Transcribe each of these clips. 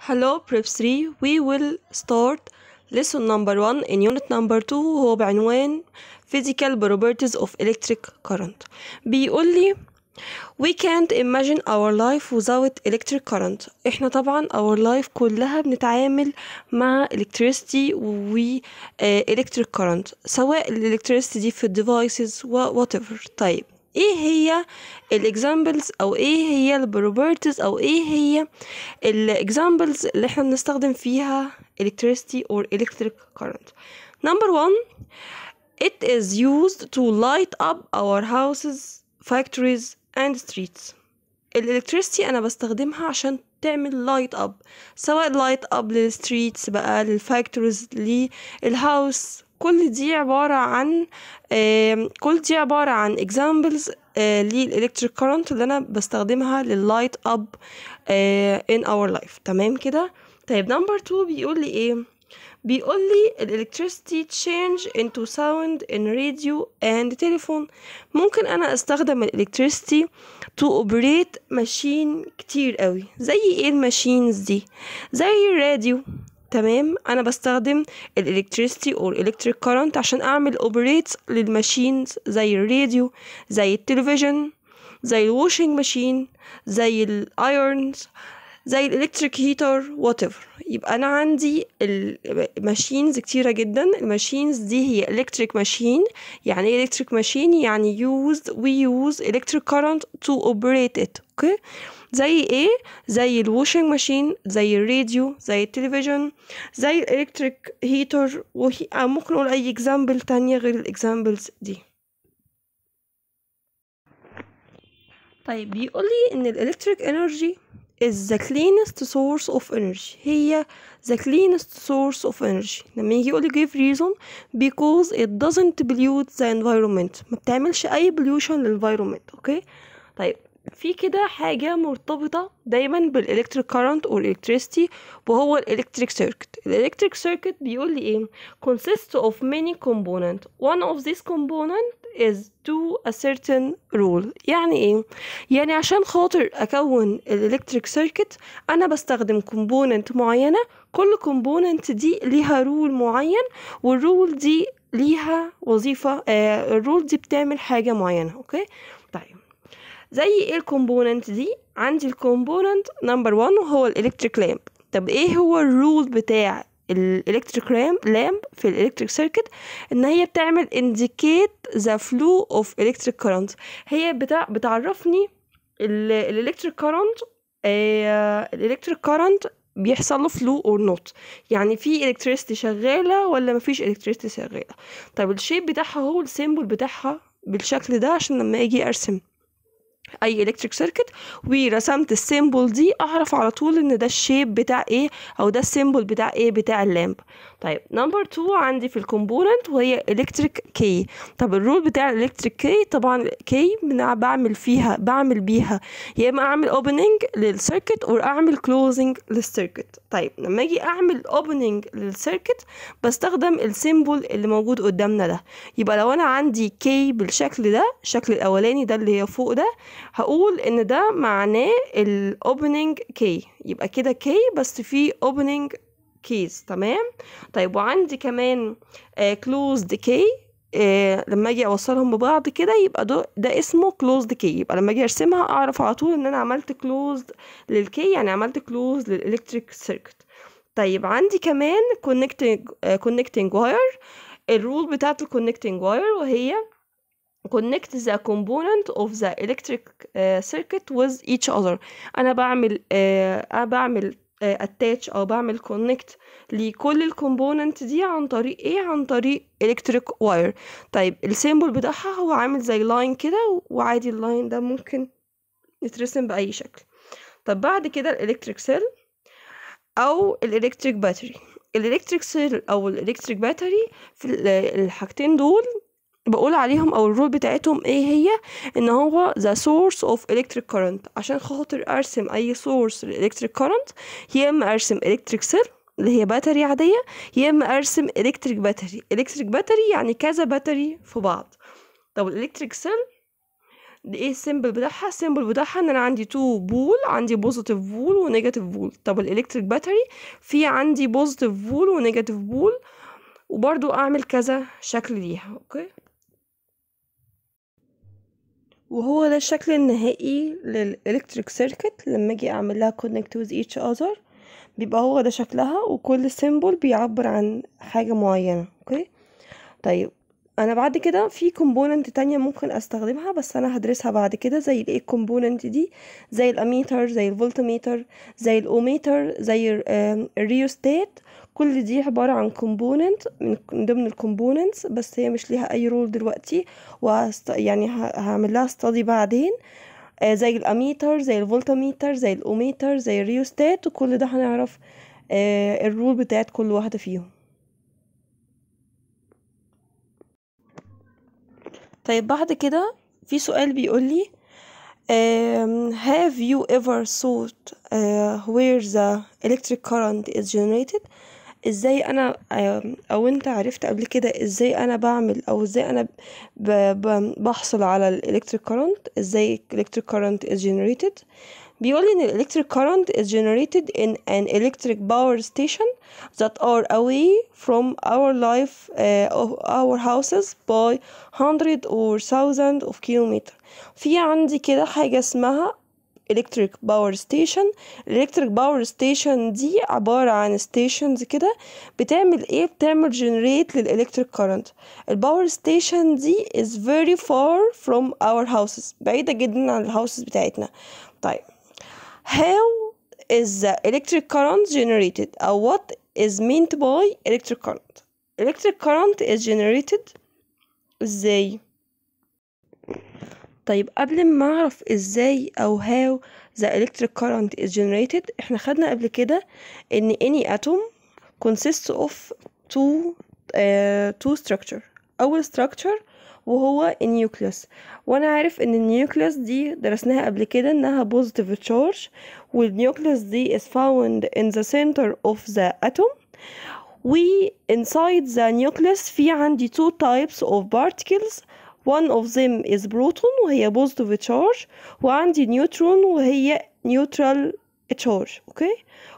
Hello Prep 3. We will start lesson number 1 in unit number 2 وهو بعنوان Physical Properties of Electric Current. بيقول لي We can't imagine our life without electric current. احنا طبعا our life كلها بنتعامل مع electricity و electric current، سواء electricity دي في devices و whatever. طيب ايه هي examples او ايه هي properties او ايه هي examples اللي احنا بنستخدم فيها electricity or electric current؟ Number 1, it is used to light up our houses, factories and streets. electricity انا بستخدمها عشان تعمل light up، سواء light up للستريتس بقى، للفاكتوريز، للهاوس. كل دي عبارة عن examples للإلكتريك current اللي أنا بستخدمها للlight up in our life. تمام كده؟ طيب number 2 بيقول لي إيه؟ بيقول لي electricity change into sound in radio and telephone. ممكن أنا أستخدم electricity to operate machine كتير قوي. زي إيه الماشينز دي؟ زي الراديو. تمام، انا بستخدم electricity or electric current عشان اعمل operate للماشينز زي الراديو، زي التلفزيون، زي الواشنج ماشين، زي الايرونز، زي الالكتريك هيتر whatever. يبقى انا عندي الماشينز كتيره جدا. الماشينز دي هي electric machine. يعني ايه electric machine؟ يعني we use electric current to operate it. اوكي، زي ايه؟ زي الواشنج ماشين، زي الراديو، زي التلفزيون، زي الالكتريك هيتر، ممكن اقول اي اكزامبل تانية غير الاكزامبلز دي. طيب بيقول لي ان الالكتريك انرجي is the cleanest source of energy. هي the cleanest source of energy. لما يجي يقول لي give reason because it doesn't pollute the environment. ما بتعملش اي pollution للenvironment. اوكي، طيب في كده حاجة مرتبطة دايما بالإلكتريك كارنت أو electricity، وهو الإلكتريك سيركت. الإلكتريك سيركت بيقول لي إيه؟ consists of many components. One of these components is to a certain rule. يعني إيه؟ يعني عشان خاطر أكون الإلكتريك سيركت أنا بستخدم component معينة. كل component دي ليها رول معين، والرول دي ليها وظيفة. الرول دي بتعمل حاجة معينة. أوكي، طيب زي ايه الكومبوننت دي؟ عندي الكومبوننت نمبر 1 وهو الالكتريك لامب. طب ايه هو الرول بتاع الالكتريك لامب في الالكتريك سيركت؟ ان هي بتعمل indicate the flow of electric current. هي بتعرفني الالكتريك كارنت. الالكتريك كارنت بيحصل له فلو اور نوت، يعني في الكتريستي شغاله ولا مفيش الكتريستي شغاله. طب الشيب بتاعها هو السيمبل بتاعها بالشكل ده، عشان لما اجي ارسم اي الكتريك سيركت ورسمت السيمبل دي اعرف على طول ان ده الشيب بتاع ايه، او ده السيمبل بتاع ايه، بتاع اللامب. طيب نمبر 2 عندي في الكومبوننت وهي الكتريك كي. طب الرول بتاع الالكتريك كي، طبعا كي بعمل بيها يا اما اعمل اوبننج للسيركت او اعمل كلوزنج للسيركت. طيب لما اجي اعمل اوبننج للسيركت بستخدم السيمبل اللي موجود قدامنا ده. يبقى لو انا عندي كي بالشكل ده، الشكل الاولاني ده اللي هي فوق ده، هقول ان ده معناه الاوبننج كي. يبقى كده كي بس في اوبننج كيز. تمام، طيب وعندي كمان كلوزد كي. لما اجي اوصلهم ببعض كده يبقى ده اسمه كلوزد كي. يبقى لما اجي ارسمها اعرف على طول ان انا عملت كلوزد للكي، يعني عملت كلوز للالكتريك سيركت. طيب عندي كمان كونكتنج واير. الرول بتاعت الكونكتنج واير وهي connect the component of the electric circuit with each other. انا بعمل attach او بعمل connect لكل الكومبوننت دي عن طريق ايه؟ عن طريق electric wire. طيب السيمبل بتاعها هو عامل زي لاين كده، وعادي اللاين ده ممكن يترسم بأي شكل. طب بعد كده الالكتريك سيل او الالكتريك باتري. الالكتريك سيل او الالكتريك باتري في الحاجتين دول بقول عليهم او الرول بتاعتهم ايه هي؟ ان هو the source of electric current. عشان خاطر ارسم اي source للالكتريك current يا اما ارسم electric cell اللي هي باتري عادية، يا اما ارسم electric battery. electric battery يعني كذا باتري في بعض. طب الالكتريك cell ايه السيمبل بتاعها؟ السيمبل بتاعها ان انا عندي تو بول، عندي بوزيتيف بول ونيجاتيف بول. طب الالكتريك باتري في عندي بوزيتيف بول ونيجاتيف بول، وبرضو اعمل كذا شكل ليها. اوكي، وهو ده الشكل النهائي للإلكتريك سيركت لما اجي اعمل لها connect with each other. بيبقى هو ده شكلها، وكل سيمبل بيعبر عن حاجة معينة. اوكي، طيب انا بعد كده في كومبوننت تانية ممكن استخدمها، بس انا هدرسها بعد كده. زي الايه الكومبوننت دي؟ زي الاميتر، زي الفولتميتر، زي الاوميتر، زي الريوستات. كل دي عبارة عن كومبوننت من ضمن الكومبوننتس، بس هي مش ليها اي رول دلوقتي، يعني هعمل لها study بعدين. زي الاميتر، زي الفولتميتر، زي الاوميتر، زي الريوستات، وكل ده هنعرف الرول بتاعت كل واحدة فيهم. طيب بعد كده في سؤال بيقولي have you ever thought where the electric current is generated؟ ازاي انا او انت عرفت قبل كده ازاي انا بعمل، او ازاي انا بحصل على الالكتريك current؟ ازاي electric current is generated؟ بيقول ان electric current is generated in an electric power station that are away from our life of our houses by 100 or 1000 of kilometers. في عندي كده حاجة اسمها electric power station. electric power station دي عبارة عن stations كده بتعمل ايه؟ بتعمل generate للelectric current. الباور station دي is very far from our houses، بعيدة جدا عن الهاوسز بتاعتنا. طيب how is the electric current generated؟ أو what is meant by electric current؟ electric current is generated ازاي؟ طيب قبل ما اعرف ازاي او how the electric current is generated، احنا خدنا قبل كده ان any atom consists of two structure. اول structure وهو النيوكليوس، وانا عارف ان النيوكليوس دي درسناها قبل كده انها positive charge، والنيوكليوس دي is found in the center of the atom. و inside the nucleus في عندي two types of particles. one of them is proton وهي positive charge، وعندي neutron وهي neutral charge. اوكي،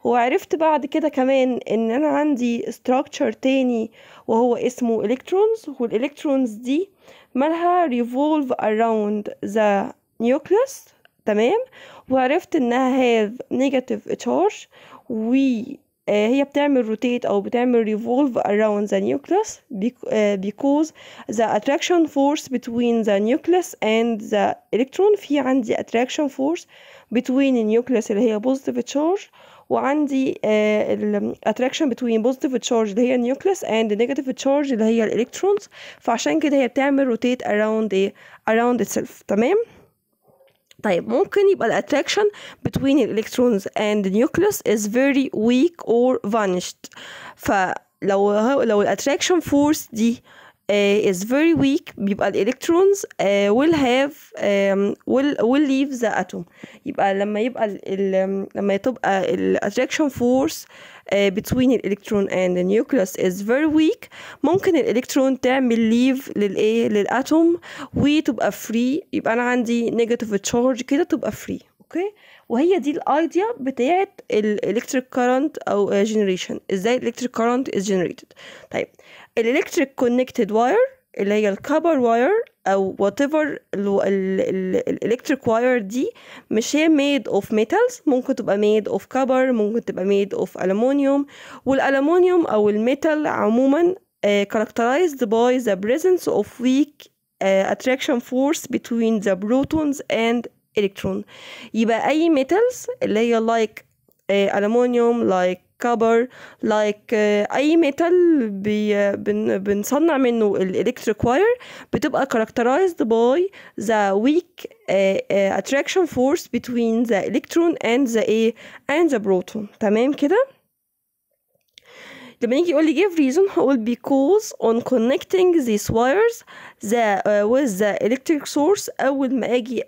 وعرفت بعد كده كمان ان انا عندي structure تاني وهو اسمه electrons، والالكترونز دي مالها revolve around the nucleus. تمام، وعرفت انها have negative charge، و هي بتعمل rotate أو بتعمل revolve around the nucleus because the attraction force between the nucleus and the electron. في عندي attraction force between النيوكليوس اللي هي positive charge، وعندي attraction between positive charge اللي هي النيوكليوس and negative charge اللي هي الالكترونز. فعشان كده هي بتعمل rotate around itself. تمام. طيب ممكن يبقى ال attraction between the electrons and the nucleus is very weak or vanished. فلو ال attraction force دي is very weak، بيبقى ال electrons will have will leave the atom. يبقى لما تبقى ال attraction force between the electron and the nucleus is very weak، ممكن الالكترون تعمل leave للاتوم وتبقى free. يبقى انا عندي negative charge كده تبقى free. اوكي، وهي دي الايديا بتاعت الالكتريك كارنت او generation. ازاي الالكتريك كارنت is generated؟ طيب الالكتريك كونكتد واير اللي هي الكبر واير او whatever الالكتريك واير دي، مش هي made of metals، ممكن تبقى made of copper، ممكن تبقى made of aluminium. والالومنيوم او الميتال عموما characterized by the presence of weak attraction force between the protons and electron. يبقى اي metals اللي هي like aluminium like copper like اي ميتال بنصنع منه الالكتريك واير بتبقى characterized by the weak attraction force between the electron and the proton. تمام كده. لما يجي يقول لي give reason هقول because on connecting these wires with the electric source. أول ما أجي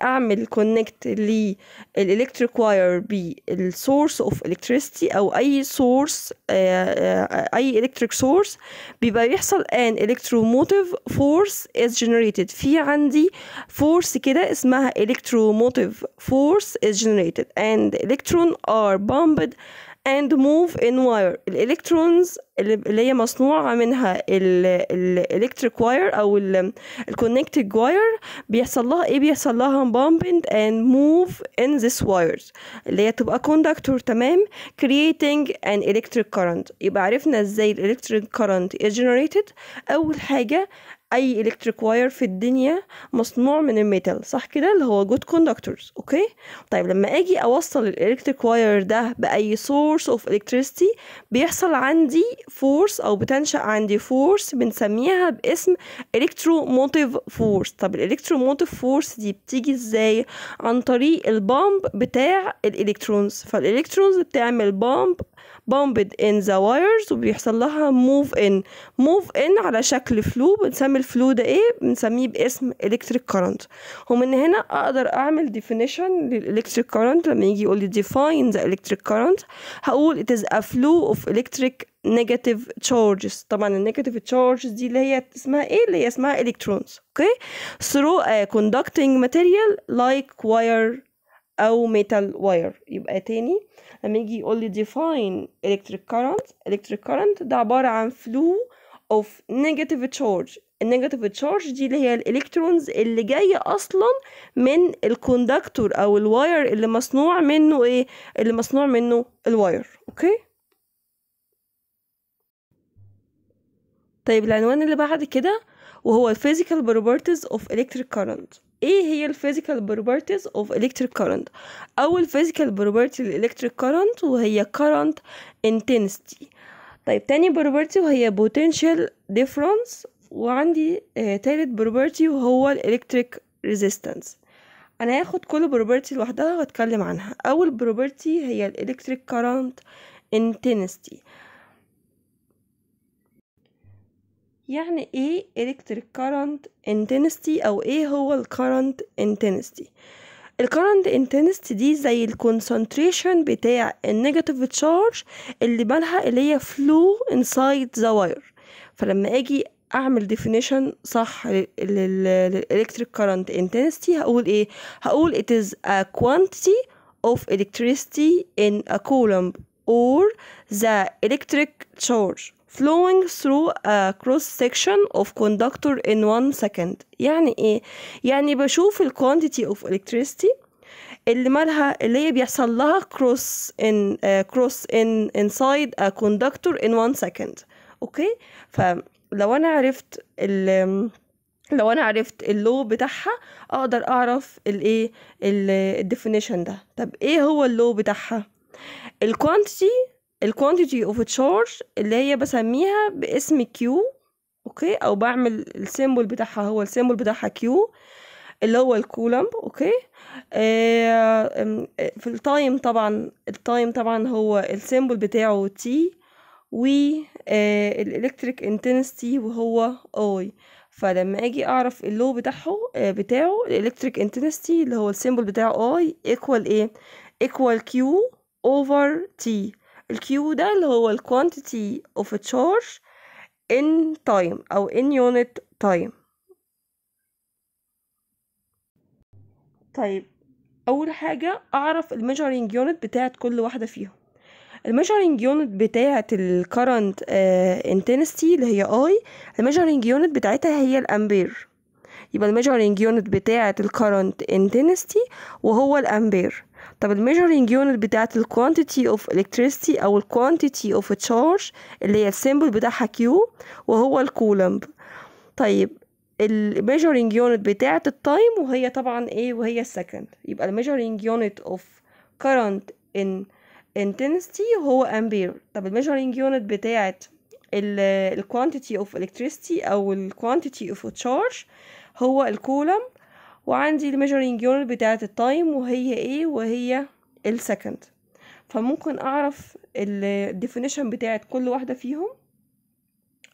أعمل connect للإلكتريك wire بالsource of electricity أو أي source أي electric source بيبقى يحصل an electromotive force is generated. في عندي force كده اسمها electromotive force is generated and electron are pumped and move in wire. الالكترونز اللي هي مصنوعة منها الالكتريك واير او الكونكتد واير بيحصل لها ايه؟ بيحصل لها bumping and move in this wires اللي هي تبقى conductor. تمام. creating an electric current. يبقى عرفنا ازاي الالكتريك current is generated. اول حاجة اي الكتريك واير في الدنيا مصنوع من الميتال، صح كده، اللي هو good conductors. اوكي. طيب لما اجي اوصل الالكتريك واير ده باي source of electricity بيحصل عندي force او بتنشأ عندي force بنسميها باسم electromotive force. طب الالكتروموتيف فورس دي بتيجي ازاي؟ عن طريق البامب بتاع الالكترونز. فالالكترونز بتعمل bumped in the wires وبيحصل لها move in على شكل فلو. بنسمي الفلو ده ايه؟ بنسميه باسم electric current. ومن هنا اقدر اعمل definition للelectric current. لما يجي يقول لي define the electric current هقول it is a flow of electric negative charges. طبعا النيجاتيف charges دي اللي هي اسمها ايه؟ اللي هي اسمها electrons. اوكي. through a conducting material like wire او metal wire. يبقى تاني لما يجي يقول لي define electric current ده عبارة عن flow of negative charge. النيجاتيف تشارج دي اللي هي الالكترونز اللي جايه اصلا من الكوندكتور او الواير اللي مصنوع منه ايه؟ اللي مصنوع منه الواير. اوكي. طيب العنوان اللي بعد كده وهو physical properties of electric current. ايه هي الفيزيكال properties of electric current؟ اول physical property للelectric current وهي current intensity. طيب تاني property وهي potential difference. وعندي تالت property وهو electric resistance. انا هاخد كل property لوحدها واتكلم عنها. اول property هي electric current intensity. يعني ايه electric current intensity او ايه هو ال current intensity؟ ال current intensity دي زي ال concentration بتاع النيجاتيف تشارج اللي مالها اللي هي flow inside the wire. فلما اجي اعمل definition صح للelectric current intensity هقول ايه؟ هقول it is a quantity of electricity in a coulomb or the electric charge flowing through a cross section of conductor in 1 second. يعني ايه؟ يعني بشوف ال quantity of electricity اللي مالها اللي هي بيحصل لها cross in inside a conductor in 1 second. اوكي. فلو انا عرفت اللو بتاعها اقدر اعرف الايه الديفينيشن ده. طب ايه هو اللو بتاعها؟ الكوانتيتي اوف تشارج اللي هي بسميها باسم كيو. اوكي. او بعمل السيمبل بتاعها هو السيمبل بتاعها كيو اللي هو الكولومب. اوكي. في التايم طبعا هو السيمبل بتاعه تي والالكتريك انتنسيتي وهو اي. فلما اجي اعرف اللو بتاعه الالكتريك انتنسيتي اللي هو السيمبل بتاعه اي ايكوال ايه؟ ايكوال كيو اوفر تي. الكيو ده اللي هو ال quantity of a charge in time أو in unit time. طيب أول حاجة أعرف ال measuring unit بتاعت كل واحدة فيهم. ال measuring unit بتاعت ال current intensity اللي هي I، ال measuring unit بتاعتها هي الأمبير. يبقى ال measuring unit بتاعت ال current intensity وهو الأمبير. طب ال measuring unit بتاعت ال quantity of electricity أو ال quantity of a charge اللي هي السيمبل بتاعها Q وهو الكولومب. طيب ال measuring unit بتاعت التايم وهي طبعا ايه؟ وهي السكند. يبقى ال measuring unit of current in intensity هو أمبير. طب ال measuring unit بتاعت ال quantity of electricity أو ال quantity of a charge هو الكولومب. وعندي الميجرينج يونت بتاعت التايم وهي ايه؟ وهي السكند. فممكن اعرف الديفينيشن بتاعت كل واحدة فيهم.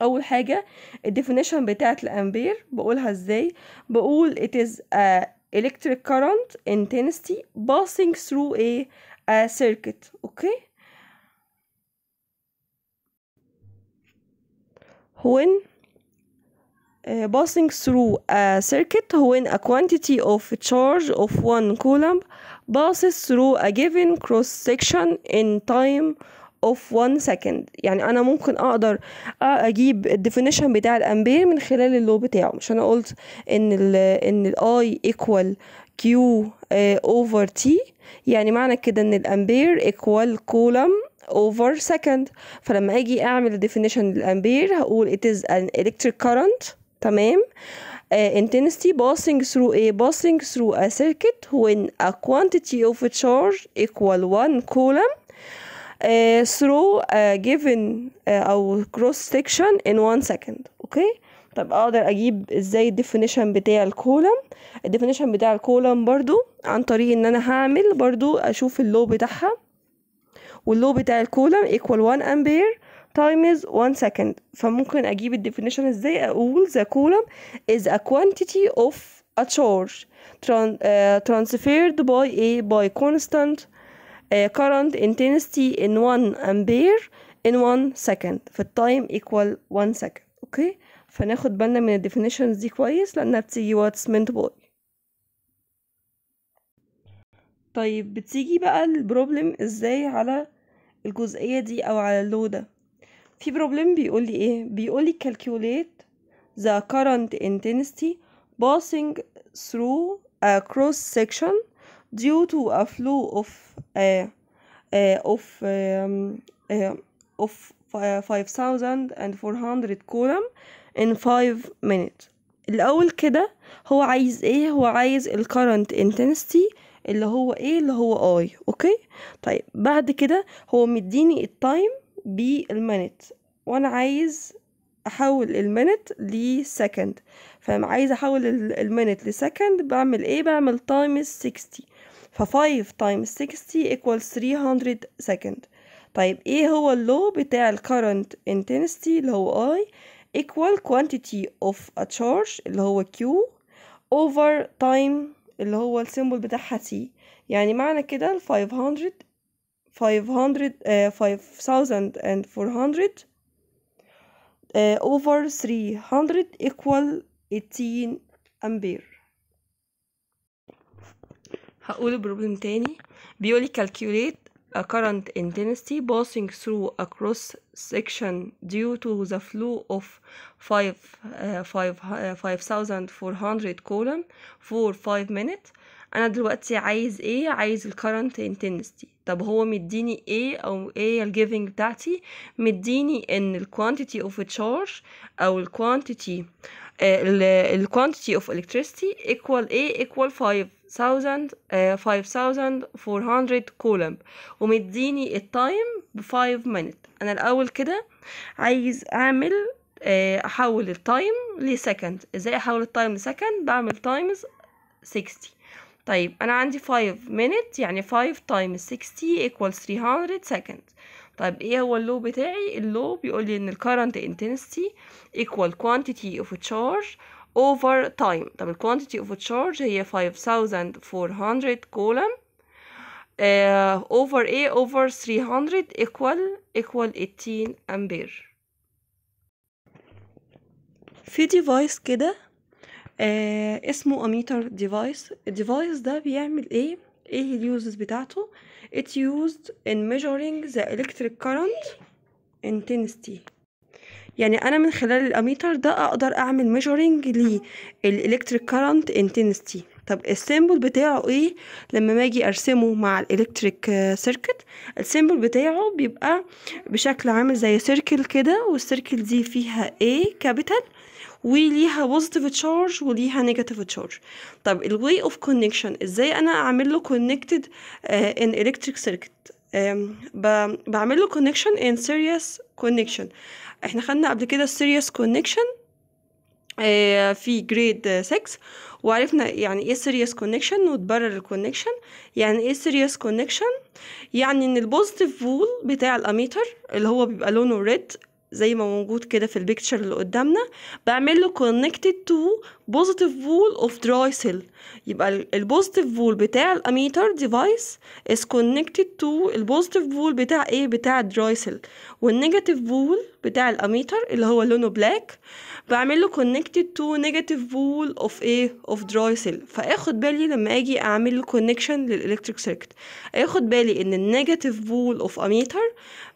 اول حاجة الديفينيشن بتاعت الامبير بقولها ازاي؟ بقول it is a electric current intensity passing through a circuit. اوكي. when passing through a circuit when a quantity of charge of 1 coulomb passes through a given cross section in time of 1 second. يعني انا ممكن اقدر اجيب الديفينيشن بتاع الامبير من خلال اللو بتاعه. مش انا قلت ان ال I equal Q over T؟ يعني معنى كده ان الامبير equal coulomb over second. فلما اجي اعمل definition للامبير هقول it is an electric current. تمام. intensity passing through a circuit when a quantity of charge equal 1 coulomb through a given أو cross section in 1 second. اوكي. طب اقدر اجيب ازاي الديفينيشن بتاع الكولم؟ الديفينيشن بتاع الكولم برضو عن طريق ان انا هعمل برضو اشوف اللو بتاعها، واللو بتاع الكولم equal 1 ampere times 1 second. فممكن اجيب الديفينيشن ازاي؟ اقول the coulomb is a quantity of a charge transferred by constant current intensity in 1 ampere in 1 second. فالتايم equal 1 second. اوكي. فناخد بالنا من الديفينيشنز دي كويس لانها بتيجي what's meant by. طيب بتيجي بقى البروبلم ازاي على الجزئية دي او على اللو ده؟ في بروبلم بيقول لي ايه؟ بيقول لي calculate the current intensity passing through a cross section due to a flow of 5400 coulomb in 5 minutes. الأول كده هو عايز ايه؟ هو عايز ال current intensity اللي هو ايه؟ اللي هو I. اوكي. طيب بعد كده هو مديني التايم بالمينت، وانا عايز احول المينت لسكند. فعايز احول المينت لسكند بعمل ايه؟ بعمل تايمز 60. ف5 times 60 equals 300 second. طيب ايه هو اللو بتاع ال current intensity اللي هو I equal quantity of a charge اللي هو Q over time اللي هو السيمبل بتاعها T. يعني معنى كده ال 5400 over 300 equal 18 أمبير. هقول البروبلم تاني. بيقولي calculate a current intensity passing through a cross section due to the flow of 5400 coulomb for 5 minutes. انا دلوقتي عايز ايه؟ عايز ال current intensity. طب هو مديني ايه او ايه الجيفنج بتاعتي؟ مديني ان ال quantity of a charge او ال quantity quantity of electricity equal ايه؟ equal 5400 coulomb، ومديني التايم ب5 minutes. انا الاول كده عايز اعمل احول التايم لسكند. ازاي احول التايم لسكند؟ بعمل تايمز 60. طيب انا عندي 5 minutes يعني 5 times 60 equals 300 seconds. طيب ايه هو اللو بتاعي؟ اللو بيقول لي ان ال current intensity equal quantity of charge over time. طب ال quantity of charge هي 5400 coulomb over ايه؟ over 300 equal 18 أمبير. في device كده اسمه اميتر ديفايس. الديفايس ده بيعمل ايه؟ ايه اليوزز بتاعته؟ it used in measuring the electric current intensity. يعني انا من خلال الاميتر ده اقدر اعمل measuring للالكتريك current intensity. طب السيمبل بتاعه ايه؟ لما باجي ارسمه مع الالكتريك سيركت، السيمبل بتاعه بيبقى بشكل عامل زي سيركل كده، والسيركل دي فيها A كابيتال وليها بوزيتيف تشارج وليها نيجاتيف تشارج. طب الواي اوف كونكشن ازاي انا اعمل له كونكتد ان الكتريك سيركت؟ بعمل له كونكشن ان سيريس كونكشن. احنا خدنا قبل كده السيريس كونكشن في جريد 6، وعرفنا يعني ايه سيريس كونكشن وتبرر الكونكشن. يعني ايه سيريس كونكشن؟ يعني ان البوزيتيف فول بتاع الاميتر اللي هو بيبقى لونه ريد زي ما موجود كده في البيكتشر اللي قدامنا، بعمل له connected to positive pole of dry cell. يبقى البوزيتيف فول بتاع الاميتر ديفايس is connected to البوزيتيف فول بتاع ايه؟ بتاع الدراي سيل. والنيجاتيف فول بتاع الاميتر اللي هو لونه بلاك بعمل له connected to negative pole of ايه؟ of dry cell. فاخد بالي لما اجي اعمل له connection للالكتريك سيركت، اخد بالي ان النيجاتيف فول اوف اميتر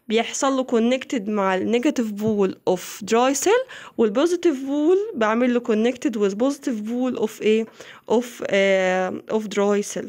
بيحصل له connected مع النيجاتيف فول اوف dry cell، والبوزيتيف فول بعمل له connected with positive فول اوف ايه؟ of dry cell.